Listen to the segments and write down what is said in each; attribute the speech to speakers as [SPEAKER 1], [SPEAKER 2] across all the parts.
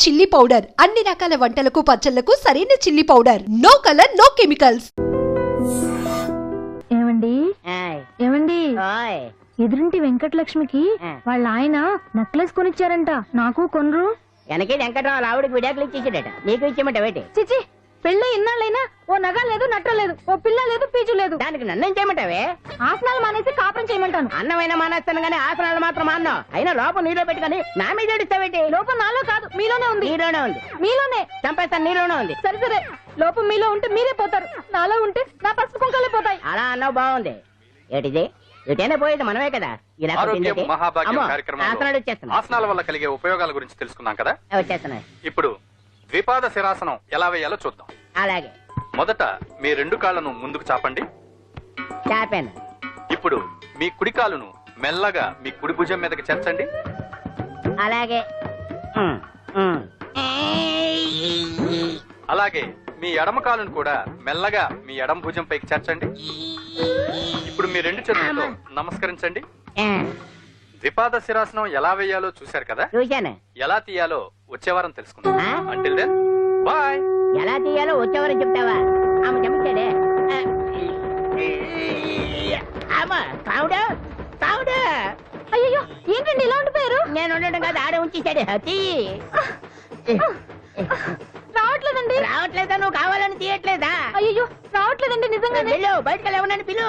[SPEAKER 1] Chilli powder అన్ని రకాల వంటలకు పచ్చళ్లకు సరైన chilli powder. No colour no chemicals.
[SPEAKER 2] ఏమండి ఏమండి ఎదురింటి వెంకటలక్ష్మికి వాళ్ళ ఆయన నెక్లెస్ కొనిచ్చారంట, నాకు కొనరు.
[SPEAKER 3] వెనకే వెంకటరావు ఆవిడకి విడాకులు ఇచ్చేసాడట, నీకు ఇచ్చేమంట వేటి?
[SPEAKER 2] చిచి, పెళ్ళి ఇన్నాళ్ళైనా ఓ నగ లేదు, నట్ట లేదు, ఓ పిల్ల లేదు, పీచు లేదు.
[SPEAKER 3] దానికి నన్నేం చేయమంటావే?
[SPEAKER 2] ఆసనాలు మానేసి కాపురం చేయమంటాను.
[SPEAKER 3] అన్నమైనా మానేస్తాను గానీ ఆసనాలు మాత్రం అన్నావు. అయినా లోపం నీలో పెట్టుకుని నా మీద ఏడుస్తావేటి?
[SPEAKER 2] లోపం నాలో కాదు, మీలోనే ఉంది.
[SPEAKER 3] నీలోనే ఉంది.
[SPEAKER 2] మీలోనే
[SPEAKER 3] చంపేస్తాను, నీలోనే ఉంది.
[SPEAKER 2] సరే సరే, లోపం మీలో ఉంటే మీరే పోతారు, నాలో ఉంటే నా పసుపు కుంకాలే పోతాయి.
[SPEAKER 3] అలా అన్నావు, బాగుంది. ఏటిది? ఎటైనా పోయేది మనమే కదా. ఇలా ఆసనాలు వచ్చేస్తున్నా.
[SPEAKER 4] ఆసనాల వల్ల కలిగే ఉపయోగాల గురించి తెలుసుకున్నాం కదా,
[SPEAKER 3] వచ్చేస్తున్నాయి.
[SPEAKER 4] ఇప్పుడు ద్విపాద శిరాసనం ఎలా వేయాలో చూద్దాం.
[SPEAKER 3] అలాగే.
[SPEAKER 4] మొదట మీ 2 కాళ్ళను ముందుకు చాపండి.
[SPEAKER 3] చాపాను.
[SPEAKER 4] ఇప్పుడు మీ కుడి కాలును మెల్లగా మీ కుడి భుజం మీదకి చేర్చండి.
[SPEAKER 3] అలాగే.
[SPEAKER 4] అలాగే మీ ఎడమ కాలును కూడా మెల్లగా మీ ఎడమ భుజం పైకి చేర్చండి. ఇప్పుడు మీ 2 చేతులతో నమస్కరించండి. ద్విపాద శిరాసనం ఎలా వేయాలో చూశారు కదా,
[SPEAKER 3] చూశాను.
[SPEAKER 4] ఎలా తీయాలో వచ్చే వారం తెలుసుకుందాం. Until then bye.
[SPEAKER 3] ఎలా తీయాలో వచ్చేవారని చెప్తావా? ఆమె చెప్తాడే.
[SPEAKER 2] అయ్యో, ఏంటండి ఇలా ఉండిపోయారు?
[SPEAKER 3] నేను ఉండడం కాదు, ఆడే ఉంచేసాడే.
[SPEAKER 2] రావట్లేదండి.
[SPEAKER 3] రావట్లేదా? నువ్వు కావాలని తీయట్లేదా?
[SPEAKER 2] అయ్యో, రావట్లేదండి నిజంగానే.
[SPEAKER 3] వెళ్ళు, బయటకు లేవనని పిలు.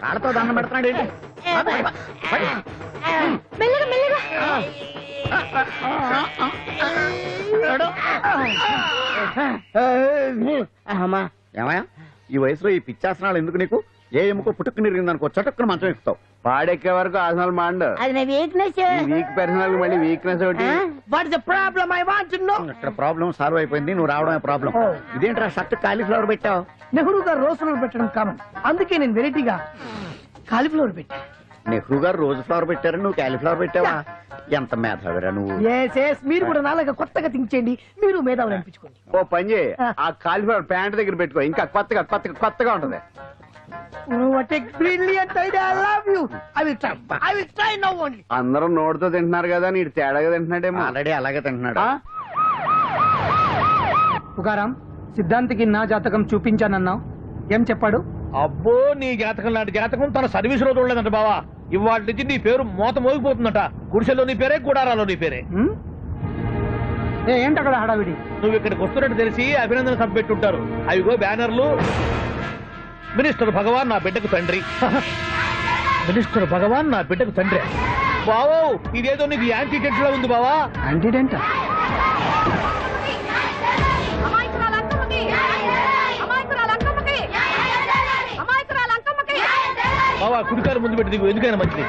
[SPEAKER 5] ఆడతో దండం పెడుతున్నాడు.
[SPEAKER 2] మెల్లగా మెల్లగా.
[SPEAKER 5] ఏమయ్యా, ఈ వయసులో ఈ పిచ్చాసనాలు ఎందుకు నీకు? ఏ ఎముకో పుట్టుకు నిరిగిందనుకో చటుక్కున మంచం ఎక్కుతావు. పాడెక్కే వరకు ఆసనాలు మాండు.
[SPEAKER 3] అది నా వీక్నెస్.
[SPEAKER 5] వీక్ పర్సనల్ మళ్ళీ వీక్నెస్ ఒకటి. ఇక్కడ ప్రాబ్లం సాల్వ్ అయిపోయింది, నువ్వు రావడమే ప్రాబ్లం. ఇదేంట్రా షర్ట్ కాలీఫ్లవర్ పెట్టావు?
[SPEAKER 6] నెహ్రూ గారు రోజ్ ఫ్లవర్ పెట్టడం కామన్, అందుకే నేను వెరైటీగా కాలీఫ్లవర్ పెట్టా.
[SPEAKER 5] నెహ్రూ గారు రోజు ఫ్లవర్ పెట్టారు, నువ్వు కాలీఫ్లవర్ పెట్టావా? ఎంత మేధావిరా నువ్వు.
[SPEAKER 6] మీరు కూడా నాలుగా కొత్తగా థింక్ చేయండి, మీరు మేధావులు అనిపించుకోండి.
[SPEAKER 5] ఓ పని చేయి, ఆ కాలీఫ్లవర్ ప్యాంట్ దగ్గర పెట్టుకో, ఇంకా కొత్తగా ఉంటది. అందరూ నోటితో తింటున్నారు కదా, నీడు తేడాగా తింటున్నాడేమో. ఆల్రెడీ అలాగే తింటున్నాడు.
[SPEAKER 6] పుకారం, సిద్ధాంతికి నా జాతకం చూపించానన్నావు, ఏం చెప్పాడు?
[SPEAKER 7] అబ్బో, నీ జాతకం లాంటి జాతకం తన సర్వీస్ లో చూడలేదంట బావా. ఇవాళ నుంచి నీ పేరు మోత మోగిపోతుందట. గుడిసెలో నీ పేరే, గుడారాలో నీ పేరే.
[SPEAKER 6] ఏంటక్కడ హడావిడి?
[SPEAKER 7] నువ్వు ఇక్కడికి వస్తున్నట్టు తెలిసి అభినందన సభ పెట్టుంటారు. అవిగో బ్యానర్లు. మినిస్టర్ భగవాన్ నా బిడ్డకు తండ్రి. మినిస్టర్ భగవాన్ నా బిడ్డకు తండ్రి. బావో, ఇదేదో నీకు యాంటీడెంట్ లా ఉంది బావా.
[SPEAKER 6] యాంటీడెంట్?
[SPEAKER 7] బావా, కుడికారు ముందు పెట్టి దిగు, ఎందుకైనా మంచిది.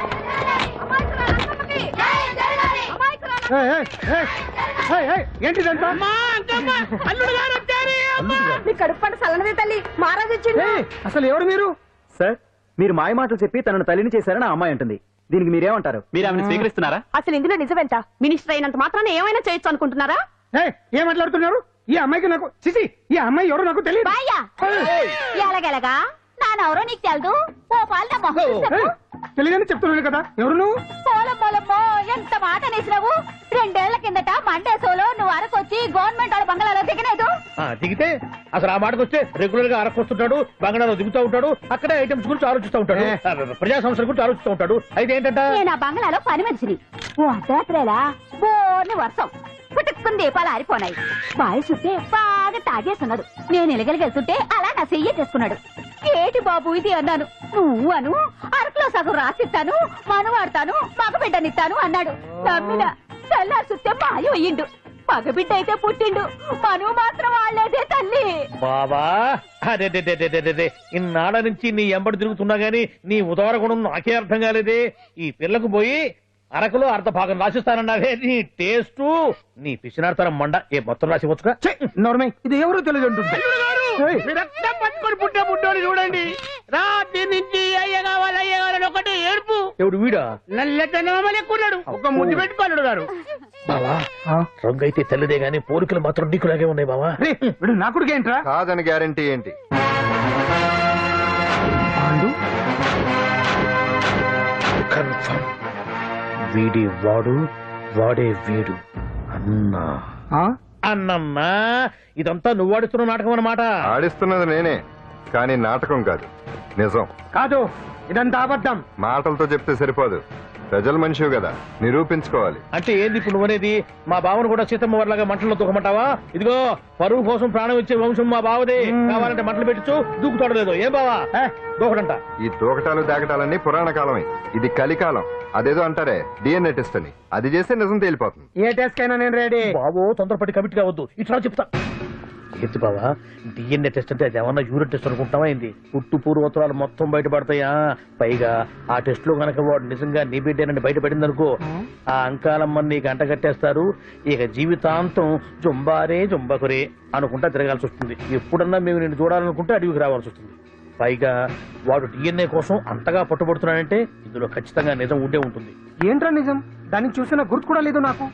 [SPEAKER 6] అసలు ఎవరు మీరు?
[SPEAKER 8] సార్, మీరు మాయ మాటలు చెప్పి తనను తల్లిని చేశారని ఆ అమ్మాయి అంటుంది. దీనికి మీరేమంటారు? మీరు ఆమెను స్వీకరిస్తున్నారా?
[SPEAKER 2] అసలు ఇందులో నిజమేంట? మినిస్టర్ అయినంత మాత్రాన్ని ఏమైనా చేయొచ్చు అనుకుంటున్నారా?
[SPEAKER 6] ఏం మాట్లాడుతున్నారు? ఈ అమ్మాయికి నాకు చిసి, ఈ అమ్మాయి ఎవరో నాకు తెలియదు.
[SPEAKER 2] ఎలాగెలగా నానెవరో నీకు తెలదు. ఓ పాలు
[SPEAKER 6] తెలియదని చెప్తున్నాను కదా, ఎవరు నువ్వు?
[SPEAKER 2] పోలమ్మో, ఎంత మాట అనేసినావు. 2 ఏళ్ల కిందట మండే సోలో నువ్వు అరకొచ్చి గవర్నమెంట్ వాళ్ళ బంగాళాలో దిగలేదు.
[SPEAKER 7] దిగితే అసలు ఆ మాటకు వస్తే రెగ్యులర్ గా అరకొస్తుంటాడు, బంగాళాలో దిగుతూ ఉంటాడు, అక్కడే ఐటమ్స్ గురించి ఆలోచిస్తూ ఉంటాడు, ప్రజా సమస్యల గురించి ఆలోచిస్తూ ఉంటాడు. అయితే ఏంటంటే
[SPEAKER 2] నేను ఆ బంగాళాలో పని మనిషిని. ఓ అర్ధరాత్రేలా బోర్ని వర్షం పుట్టుకుని దీపాలు ఆరిపోనాయి. బావి చూస్తే బాగా తాగేస్తున్నాడు. నేను ఎలగలిగెళ్తుంటే అలా నా చెయ్యి చేసుకున్నాడు. ఏటి బాబు ఇది అన్నాను. నువ్వు అను, అరకులో సగం రాసిస్తాను, మనవాడతాను, మగబిడ్డనిస్తాను అన్నాడు. నమ్మిన తెల్లారి చూస్తే మాయం అయ్యిండు. మగబిడ్డ అయితే పుట్టిండు, మనువు మాత్రం వాళ్ళేదే తల్లి.
[SPEAKER 7] బాబా, అదే ఇన్నాళ్ళ నుంచి నీ ఎంబడి తిరుగుతున్నా గానీ నీ ఉదార గుణం నాకే అర్థం కాలేదే. ఈ పిల్లకు పోయి అరకులో అర్ధ భాగం రాసిస్తానన్నావే. నీ టేస్ట్, నీ పిచ్చినాడతనం మండ. ఏ మొత్తం రాసివచ్చుగా?
[SPEAKER 6] నోర్మే, ఇది ఎవరో తెలియదు అంటుంది.
[SPEAKER 3] రక్తం పట్టుకొని పుట్టే పుట్టోని చూడండి. రాత్రి నుంచి అయ్య కావాలని ఒకటి ఏడుపు.
[SPEAKER 7] ఎవడు వీడా?
[SPEAKER 3] నల్లెట్టనమని ఎక్కున్నాడు. ఒక ముద్దు పెట్టుకోలేడు గారు.
[SPEAKER 7] బావా, రంగు అయితే తెల్లదే గానీ పోలికలు మాత్రం నీకులాగే ఉన్నాయి బావా.
[SPEAKER 6] నా కొడుకు ఏంట్రా?
[SPEAKER 9] కాదని గ్యారంటీ ఏంటి?
[SPEAKER 7] వీడి వాడు వాడే వీడు అన్నా
[SPEAKER 6] ఆ?
[SPEAKER 7] అన్నమ్మా ఇదంతా నువ్వు ఆడుతున్న నాటకం అన్నమాట.
[SPEAKER 9] ఆడిస్తున్నది నేనే, కానీ నాటకం కాదు, నిజం.
[SPEAKER 6] కాదు, ఇదంతా అబద్ధం.
[SPEAKER 9] మాటలతో చెప్తే సరిపోదు, ప్రజల మనిషివి కదా, నిరూపించుకోవాలి.
[SPEAKER 7] అంటే ఏంది ఇప్పుడు నువ్వనేది? మా బావను కూడా సీతమ్మ వారిలాగా మంటల్లో దూకమంటావా? ఇదిగో పరువు కోసం ప్రాణం ఇచ్చే వంశం మా బావదే. కావాలంటే మంటలు పెట్టచ్చు, దూకుతాడలేదు. ఏం బావా దూకడంట?
[SPEAKER 9] ఈ తూకటాలు దాకటాలన్నీ పురాణ కాలమే, ఇది కలికాలం. అదేదో అంటారే డిఎన్ఏ టెస్ట్ అని, అది చేస్తే నిజం తేలిపోతుంది.
[SPEAKER 6] ఏ టెస్ట్ కైనా నేను రెడీ.
[SPEAKER 7] బాబో తొందరపడి కమిట్ కావద్దు, ఇట్లా చెప్తా. ఏంటి బావా డిఎన్ఏ టెస్ట్ అంటే అది ఏమన్నా యూరిన్ టెస్ట్ అనుకుంటావా ఏంది? పుట్టు పూర్వోత్తరాలు మొత్తం బయటపడతాయా? పైగా ఆ టెస్ట్ లో గనక వాడు నిజంగా నీ బిడ్డేనని బయటపడింది అనుకో, ఆ అంకాలమ్మని నీకు అంట కట్టేస్తారు. ఇక జీవితాంతం జుంబారే జుంబకురే అనుకుంటా తిరగాల్సి వస్తుంది. ఎప్పుడన్నా మేము నిన్ను చూడాలనుకుంటే అడవికి రావాల్సి వస్తుంది. పైగా వాడు డిఎన్ఏ కోసం అంతగా పట్టుబడుతున్నాడంటే ఇందులో ఖచ్చితంగా నిజం ఉండే ఉంటుంది.
[SPEAKER 6] ఏంట్రా నిజం? దాన్ని చూసిన గుర్తు కూడా లేదు నాకు.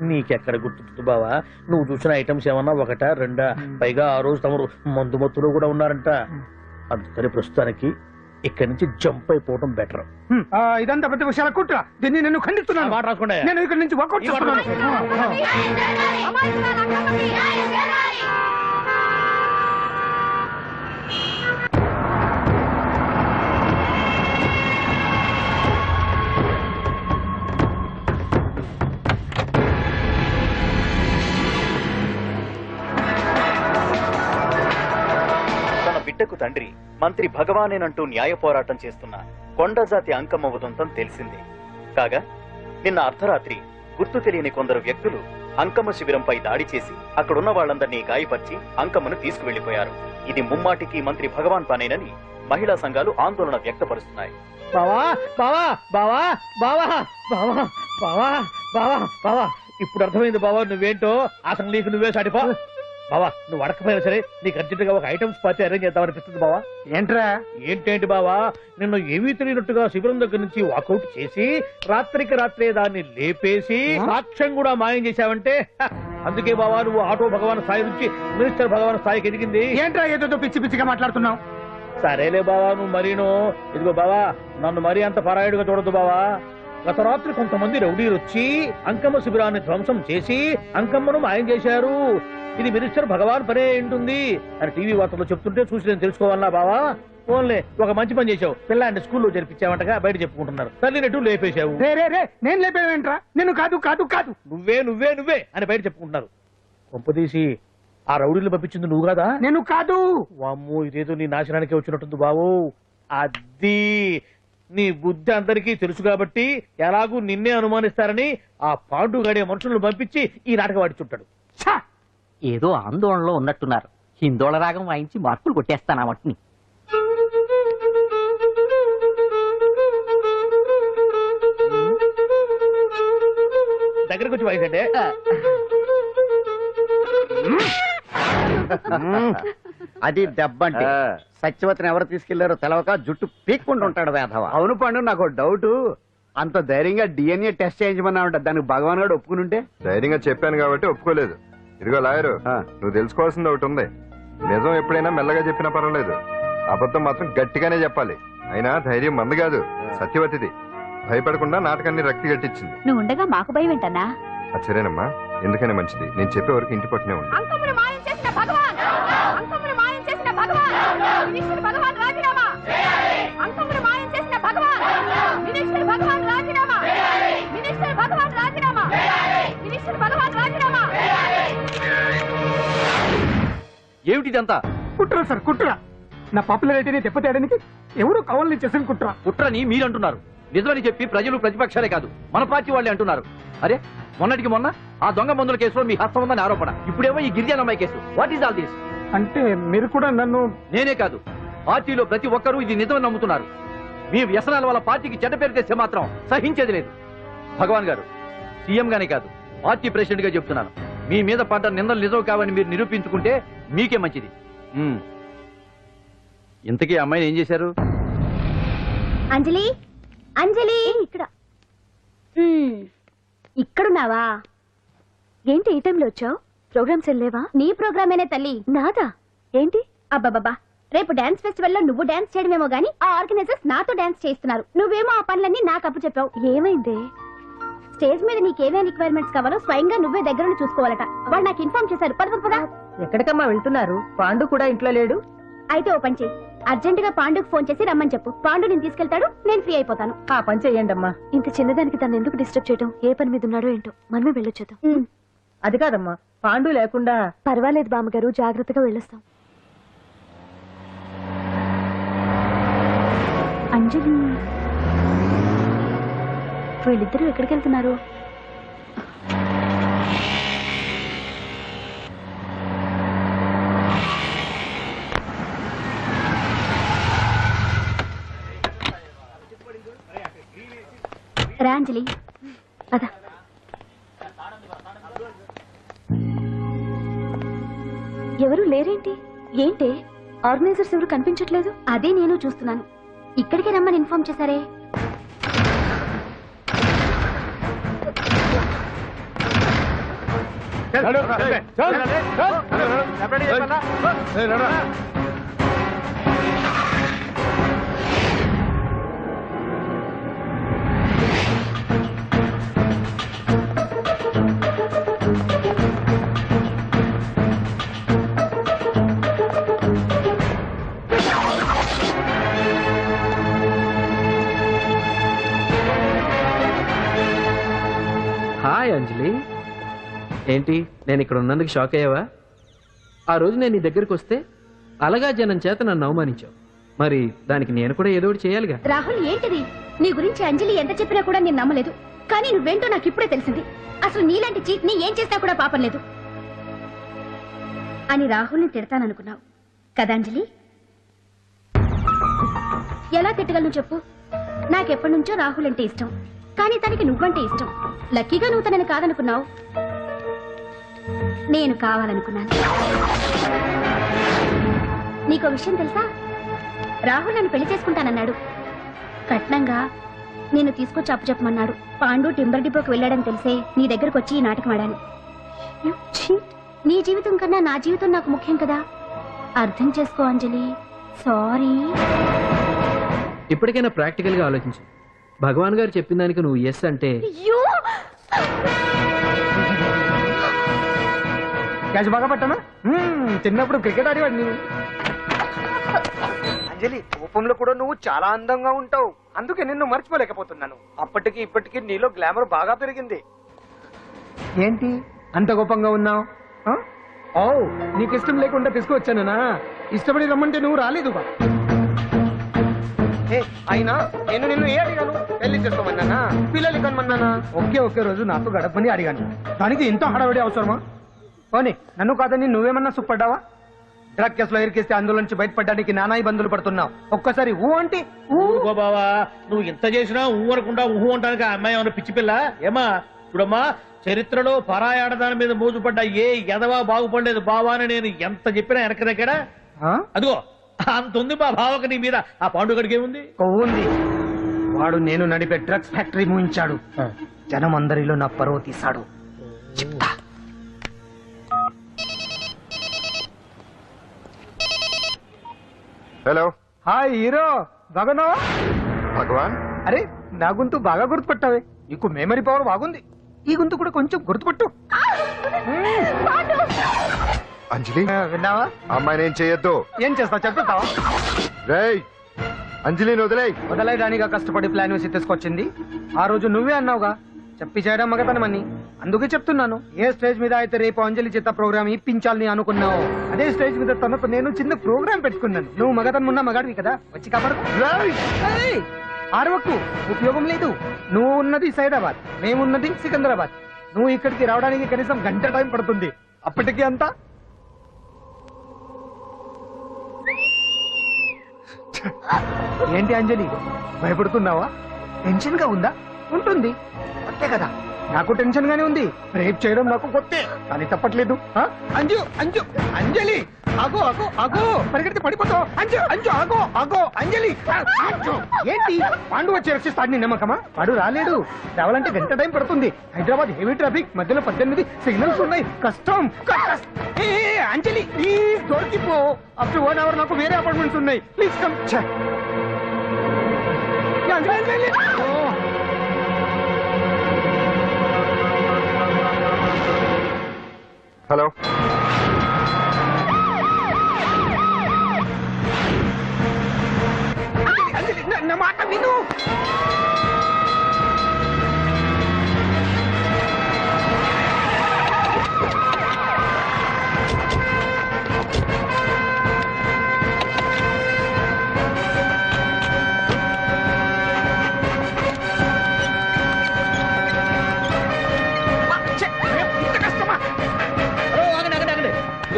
[SPEAKER 7] నీకెక్కడ గుర్తుంది బావా? నువ్వు చూసిన ఐటమ్స్ ఏమన్నా ఒకటా రెండా? పైగా ఆ రోజు తమరు మందు మత్తులో కూడా ఉన్నారంట. అందుకని ప్రస్తుతానికి ఇక్కడి నుంచి జంప్ అయిపోవడం బెటర్.
[SPEAKER 6] ఇదంతా పెద్ద విషయాల కుట్ర. దీన్ని నేను ఖండిస్తున్నాను.
[SPEAKER 7] మాట రాసుకోండి.
[SPEAKER 6] నేను ఇక్కడి నుంచి వర్కౌట్ చేస్తున్నాను.
[SPEAKER 8] బిడ్డకు తండ్రి మంత్రి భగవానేనంటూ న్యాయ పోరాటం చేస్తున్న కొండజాతి అంకమ్మ ఉదంతం తెలిసిందే. కాగా నిన్న అర్ధరాత్రి గుర్తు తెలియని కొందరు వ్యక్తులు అంకమ్మ శిబిరంపై దాడి చేసి అక్కడున్న వాళ్ళందరినీ గాయపరిచి అంకమ్మను తీసుకువెళ్లిపోయారు. ఇది ముమ్మాటికి మంత్రి భగవాన్ పనేనని మహిళా సంఘాలు ఆందోళన వ్యక్తపరుస్తున్నాయి.
[SPEAKER 7] బావా బావా బావా బావా బావా బావా బావా బావా ఇప్పుడు అర్థమైంది బావా నువ్వేంటో. ఆ సంగీకు నువ్వే సాటిపో బావా. నువ్వు అడకపోయినా సరే నీకు అర్జెంట్ గా ఒక ఐటమ్స్ పార్టీ అరేంజ్ చేద్దామనిపిస్తుంది బావా.
[SPEAKER 6] ఏంట్రా?
[SPEAKER 7] ఏంటేంటి బావా, నిన్ను ఏమీ తెలియనట్టుగా శిబిరం దగ్గర నుంచి వాకౌట్ చేసి రాత్రికి రాత్రే దాన్ని లేపేసి సాక్ష్యం కూడా మాయం చేశావంటే అందుకే బావా నువ్వు ఆటో భగవాన్ స్థాయి నుంచి మినిస్టర్ భగవాన్ స్థాయికి ఎదిగింది.
[SPEAKER 6] ఏంట్రా ఏదో పిచ్చి పిచ్చిగా మాట్లాడుతున్నావు?
[SPEAKER 7] సరేలే బావా నువ్వు మరీను. ఇదిగో బావా నన్ను మరీ అంత పరాయుడుగా చూడద్దు బావా. గత రాత్రి కొంతమంది రౌడీలు వచ్చి అంకమ్మ శిబిరాన్ని ధ్వంసం చేసి అంకమ్మను మాయం చేశారు. ఇది మినిస్టర్ భగవాన్ పనే ఉంటుంది అని టీవీ వార్తల్లో చెప్తుంటే చూసి నేను తెలుసుకోవాలా బావా? ఓన్లే ఒక మంచి పని చేశావు, పిల్లాన్ని స్కూల్లో జరిపించావంటగా బయట చెప్పుకుంటున్నారు. తల్లినట్టు లేపేశావు.
[SPEAKER 6] నేను లేపేవేంట్రా? నేను కాదు కాదు కాదు
[SPEAKER 7] నువ్వే నువ్వే నువ్వే అని బయట చెప్పుకుంటున్నారు. కొంపదీసి ఆ రౌడీలు పంపించింది నువ్వు కాదా?
[SPEAKER 6] నేను కాదు.
[SPEAKER 7] వామ్మో ఇదేదో నీ నాశనానికి వచ్చినట్టుంది బావు. అది నీ బుద్ధి అందరికీ తెలుసు కాబట్టి ఎలాగూ నిన్నే అనుమానిస్తారని ఆ పాండు గడే మనుషులను పంపించి ఈ నాటకం ఆడిచుంటాడు.
[SPEAKER 10] ఏదో ఆందోళనలో ఉన్నట్టున్నారు. హిందోళ రాగం వాయించి మార్కులు కొట్టేస్తాను ఆ మట్టిని.
[SPEAKER 7] దగ్గరకు వచ్చి వాయించండి.
[SPEAKER 5] అది దెబ్బంటే సత్యవతిని ఎవరు తీసుకెళ్లారో తెలవక జుట్టు పీక్కుంటూ ఉంటాడు వేధవ. అవును పండు, నాకు డౌట్. అంత ధైర్యంగా డిఎన్ఏ టెస్ట్ చేయించమన్నా ఉంటా, దానికి భగవాన్ గారు ఒప్పుకుని ఉంటే.
[SPEAKER 9] ధైర్యంగా చెప్పాను కాబట్టి ఒప్పుకోలేదు. ఇదిగో లాయరు, నువ్వు తెలుసుకోవాల్సింది ఒకటి ఉంది. నిజం ఎప్పుడైనా మెల్లగా చెప్పినా పర్వాలేదు, అబద్ధం మాత్రం గట్టిగానే చెప్పాలి. అయినా ధైర్యం మంది కాదు, సత్యవతిది. భయపడకుండా నాటకాన్ని రక్తి గట్టించింది.
[SPEAKER 2] నువ్వు ఉండగా మాకు భయం ఏంటన్నా?
[SPEAKER 9] సరేనమ్మా, ఎందుకనే మంచిది. నేను చెప్పే వరకు ఇంటి పట్టునే ఉంది.
[SPEAKER 2] అంకమ్మను మాయం చేసిన భగవాన్, అంకమ్మను మాయం చేసిన భగవాన్, మినిస్టర్ భగవాన్ రాజీనామా. అంకమ్మను మాయం చేసిన భగవాన్, మినిస్టర్ భగవాన్ రాజీనామా. మినిస్టర్ భగవాన్ రాజీనామా. మినిస్టర్ భగవాన్ రాజీనామా.
[SPEAKER 8] ఏమిటిదంతా?
[SPEAKER 6] కుట్ర సార్, కుట్ర. నా పాపులారిటీని దెబ్బతేయడానికి ఎవరు కావాలని చేసిన కుట్ర.
[SPEAKER 8] కుట్రని మీరంటున్నారు. నిజమని చెప్పి ప్రజలు ప్రతిపక్షాలే కాదు మన పార్టీ వాళ్ళే అంటున్నారు. అరే మొన్నటికి మొన్న ఆ దొంగ మందుల కేసులో మీ హస్తం ఉందని ఆరోపణ, ఇప్పుడేమో ఈ గిరిజనమ్మాయి case. What is all this?
[SPEAKER 6] అంటే మీరు కూడా నన్ను...
[SPEAKER 8] నేనే కాదు, పార్టీలో ప్రతి ఒక్కరూ ఇది నిజమని నమ్ముతున్నారు. మీ వ్యసనాల వల్ల పార్టీకి చెడ్డ పేరు తెస్తే మాత్రం సహించేది లేదు. భగవాన్ గారు, సీఎం గానే కాదు పార్టీ ప్రెసిడెంట్ గా చెప్తున్నాను, మీ మీద పడ్డ నిందలు నిజం కావని మీరు నిరూపించుకుంటే మీకే మంచిది. ఇంతకీ అమ్మాయిని ఏం చేశారు?
[SPEAKER 2] అంజలి, అంజలి ఇక్కడ. ఇక్కడున్నావా? ఏంటి ఈ టైంలో వచ్చావు? ప్రోగ్రామ్స్ వెళ్ళలేవా? నీ ప్రోగ్రామేనే తల్లి. నాదా? ఏంటి? అబ్బాబాబా, రేపు డాన్స్ ఫెస్టివల్ లో నువ్వు డాన్స్ చేయడమేమో గానీ ఆ ఆర్గనైజర్స్ నాతో డాన్స్ చేస్తున్నారు. నువ్వేమో ఆ పనులన్నీ నాకు అప్పు చెప్పావు. ఏమైంది? స్టేజ్ మీద నీకేమేం రిక్వైర్మెంట్స్ కావాలో స్వయంగా నువ్వే దగ్గర చూసుకోవాలట. వాళ్ళు నాకు ఇన్ఫార్మ్ చేశారు. పద.
[SPEAKER 6] ఎక్కడికమ్మా వెళ్తున్నారు? పాండు కూడా ఇంట్లో లేడు.
[SPEAKER 2] అయితే ఓ పని చెయ్యి, అర్జెంట్ గా పాండుకు ఫోన్ చేసి రమ్మని చెప్పు. పాండు నేను తీసుకెళ్తాడు, నేను ఫ్రీ అయిపోతాను.
[SPEAKER 6] ఆ పని చెయ్యండి అమ్మా.
[SPEAKER 11] ఇంత చిన్నదానికి తను ఎందుకు డిస్టర్బ్ చేయడం? ఏ పని మీద ఉన్నాడో ఏంటో, మనమే వెళ్ళొచ్చేద్దాం.
[SPEAKER 6] అది కాదమ్మా, పాండు లేకుండా.
[SPEAKER 11] పర్వాలేదు బామ్మగారు, జాగ్రత్తగా వెళ్ళొస్తాం. అంజలి, వీళ్ళిద్దరూ ఎక్కడికి వెళ్తున్నారు?
[SPEAKER 2] రా అంజలి,
[SPEAKER 11] అదా ఎవరు లేరేంటి? ఏంటి ఆర్గనైజర్స్ ఎవరు కనిపించట్లేదు?
[SPEAKER 2] అదే నేను చూస్తున్నాను. ఇక్కడికే రమ్మని ఇన్ఫార్మ్ చేశారే.
[SPEAKER 12] హాయ్ అంజలి, ఏంటి నేను ఇక్కడ ఉన్నందుకు షాక్ అయ్యావా? ఆ రోజు నేను నీ దగ్గరికి వస్తే అలగా జనం చేత నన్ను అవమానించావు. మరి దానికి నేను కూడా ఏదో ఒకటి చేయాలిగా.
[SPEAKER 2] రాహుల్, ఏంటిది? నీ గురించి అంజలి ఎంత చెప్పినా కూడా నేను నమ్మలేదు. కానీ నువ్వేంటో నాకు ఇప్పుడే తెలిసింది. అసలు నీలాంటి చీట్ ని ఏం చేసినా కూడా పాపం లేదు అని రాహుల్ని తిడతాననుకున్నావు కదా అంజలి? ఎలా తిట్టగలను చెప్పు? నాకెప్పటి నుంచో రాహుల్ అంటే ఇష్టం, కానీ తనకి నువ్వంటే ఇష్టం. లక్కీగా నువ్వు తనని కాదనుకున్నావు, నేను కావాలనుకున్నాను. నీకో విషయం తెలుసా? రాహుల్ నన్ను పెళ్లి చేసుకుంటానన్నాడు. కట్నంగా నేను తీసుకొచ్చి అప్పు చెప్పమన్నాడు. పాండు టింబర్ డిపోకి వెళ్ళాడని తెలిసే నీ దగ్గరకు వచ్చి ఈ నాటకం ఆడాను. నీ జీవితం కన్నా నా జీవితం నాకు ముఖ్యం కదా, అర్థం చేసుకో అంజలి. సారీ.
[SPEAKER 12] ఇప్పటికైనా ప్రాక్టికల్ గా ఆలోచించు. భగవాన్ గారు చెప్పిన దానికి నువ్వు ఎస్ అంటే
[SPEAKER 6] క్యాచ్ బాగా పట్టానా? చిన్నప్పుడు క్రికెట్ ఆడేవాడిని.
[SPEAKER 3] అంజలి, కోపంలో కూడా నువ్వు చాలా అందంగా ఉంటావు. అందుకే నిన్ను మర్చిపోలేకపోతున్నాను. అప్పటికి ఇప్పటికి నీలో గ్లామర్ బాగా పెరిగింది.
[SPEAKER 6] ఏంటి అంత గొప్పంగా ఉన్నావు? ఓ, నీకు ఇష్టం లేకుండా తీసుకువచ్చానా? ఇష్టపడి రమ్మంటే నువ్వు రాలేదు.
[SPEAKER 3] అయినా నేను నిన్ను ఏ అడిగాను? పెళ్లి చేసుకోమన్నానా, పిల్లలు కనమన్నానా?
[SPEAKER 6] ఒకే రోజు నాతో గడపని అడిగాను. దానికి ఇంత హడావిడి అవసరమా? పోనీ నన్ను కాదని నువ్వేమన్నా సుప్పడ్డావా? డ్రగ్ కేసులో ఇరికిస్తే అందులో నుంచి బయటపడడానికి నానా ఇబ్బందులు పడుతున్నావు. ఒక్కసారి ఊ అంటే
[SPEAKER 7] ఊరుకో బావా, నువ్వు ఇంత చేసినా ఊరకుండా ఊహు అంటానికి ఆ అమ్మాయి ఏమన్నా పిచ్చి పిల్ల? ఏమా చూడమ్మా, చరిత్రలో పరాయాడదాని మీద మోజుపడ్డ ఏ ఎదవా బాగుపడలేదు బావా అని నేను ఎంత చెప్పినా వెనక దగ్గర. అదిగో అంత ఉంది మా బావకు నీ మీద. ఆ పాండుగడికి ఏముంది?
[SPEAKER 6] ఉంది. వాడు నేను నడిపే డ్రగ్స్ ఫ్యాక్టరీ మూయించాడు. జనం అందరిలో నా పరువు తీశాడు. చెప్తా.
[SPEAKER 9] హలో,
[SPEAKER 6] హాయ్ హీరో, బాగున్నావా?
[SPEAKER 9] భగవాన్.
[SPEAKER 6] అరే, నా గొంతు బాగా గుర్తుపట్టావే. నీకు మెమరీ పవర్ బాగుంది. ఈ గొంతు కూడా కొంచెం గుర్తుపట్టు.
[SPEAKER 9] అంజలి,
[SPEAKER 6] విన్నావా?
[SPEAKER 9] అమ్మాయి నేను చేయొద్దు.
[SPEAKER 6] ఏం చేస్తావు చెప్తావా?
[SPEAKER 9] రేయ్, అంజలిని వదిలేయ్.
[SPEAKER 6] వదలైదానిగా కష్టపడి ప్లాన్ వేసి తీసుకొచ్చింది. ఆ రోజు నువ్వే అన్నావుగా చెప్పి చేయడం మగతనమని. అందుకే చెప్తున్నాను. ఏ స్టేజ్ మీద అయితే రేపు అంజలి చేత ప్రోగ్రామ్ ఇప్పించాలని అనుకున్నావు, అదే స్టేజ్ మీద తనకు నేను చిన్న ప్రోగ్రామ్ పెట్టుకున్నాను. నువ్వు మగతనం ఉన్న మగాడివి కదా, వచ్చి కాపాడు. ఆరవకు, ఉపయోగం లేదు. నువ్వు ఉన్నది సైదాబాద్, మేమున్నది సికింద్రాబాద్. నువ్వు ఇక్కడికి రావడానికి కనీసం గంట టైం పడుతుంది. అప్పటికి అంతా ఏంటి అంజలి, భయపడుతున్నావా? టెన్షన్ గా ఉందా? ఉంటుంది అంతే కదా. నాకు టెన్షన్ గానే ఉంది. రేప్ చేయడం నాకు కొత్తే, కానీ తప్పట్లేదు. అంజు అంజు అంజలి, ఆగో ఆగో ఆగో, పరిగెడితే పడిపోతావు. అంజు అంజు ఆగో ఆగో అంజలి. ఏంటి పాండు వచ్చి రక్షిస్తాడు నీ నమ్మకమా? వాడు రాలేడు. రావాలంటే గంట టైం పడుతుంది. హైదరాబాద్ హెవీ ట్రాఫిక్, మధ్యలో 18 సిగ్నల్స్ ఉన్నాయి. కష్టం. అంజలి ప్లీజ్ దొరికిపో. అప్పుడు 1 hour నాకు వేరే అపార్ట్మెంట్స్ ఉన్నాయి. Please come.
[SPEAKER 9] హలో
[SPEAKER 6] నా మాట విను.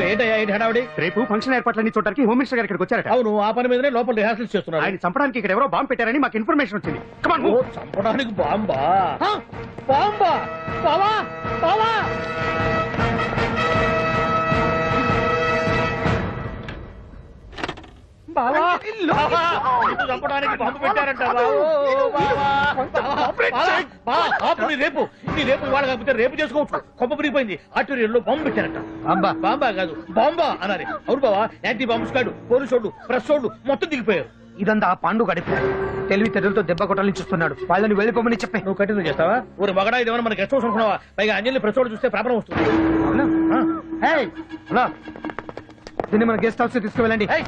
[SPEAKER 7] ఏంటయ్యా ఏంటి హడావిడి?
[SPEAKER 5] రేపు ఫంక్షన్ ఏర్పాట్లన్నీ చూడడానికి హోమ్ మినిస్టర్ గారు ఇక్కడికి వచ్చారట.
[SPEAKER 7] అవును, ఆ పని మీదనే లోపల రిహార్సల్స్ చేస్తున్నారు.
[SPEAKER 5] ఆయన చంపడానికి ఇక్కడ ఎవరో బాంబు పెట్టారని మాకు ఇన్ఫర్మేషన్ వచ్చింది. Come on,
[SPEAKER 7] oh,
[SPEAKER 5] move.
[SPEAKER 7] చంపడానికి బాంబా? బాంబా? బావా బావా బావా బావా, నిన్ను చంపడానికి బాంబు పెట్టారంట బావో, బావా. బావా, బావా, ఆపు, నీ రేపు ఇవాళ కాకపోతే రేపు చేసుకోవచ్చు. కొప్ప పిరిగిపోయింది. ఆర్టీరియల్లో బాంబు పెట్టారంట. బాంబా? బాంబా కాదు, బాంబా అనాలి. అవును బావా, యాంటీ బాంబు స్క్వాడ్, పోలీసు వాళ్ళు, ప్రెస్ వాళ్ళు మొత్తం దిగిపోయారు.
[SPEAKER 6] ఇదంతా ఆ పాండు గడిపాడు. తెలివి తెరులతో దెబ్బ కొట్టాలని చూస్తున్నాడు. వాళ్ళని వెళ్ళిపోమని చెప్పే.
[SPEAKER 7] నువ్వు కంటిన్యూ చేస్తావా? ఊరి మగడా ఇదేమన్నా మనకి గెస్ట్ హౌస్ అనుకున్నావా? పైగా అంజలి ప్రెస్ వాళ్ళు చూస్తే ప్రాబ్లం వస్తుంది.
[SPEAKER 6] దీన్ని మన గెస్ట్ హౌస్ తీసుకువెళ్ళండి.
[SPEAKER 7] ఏయ్,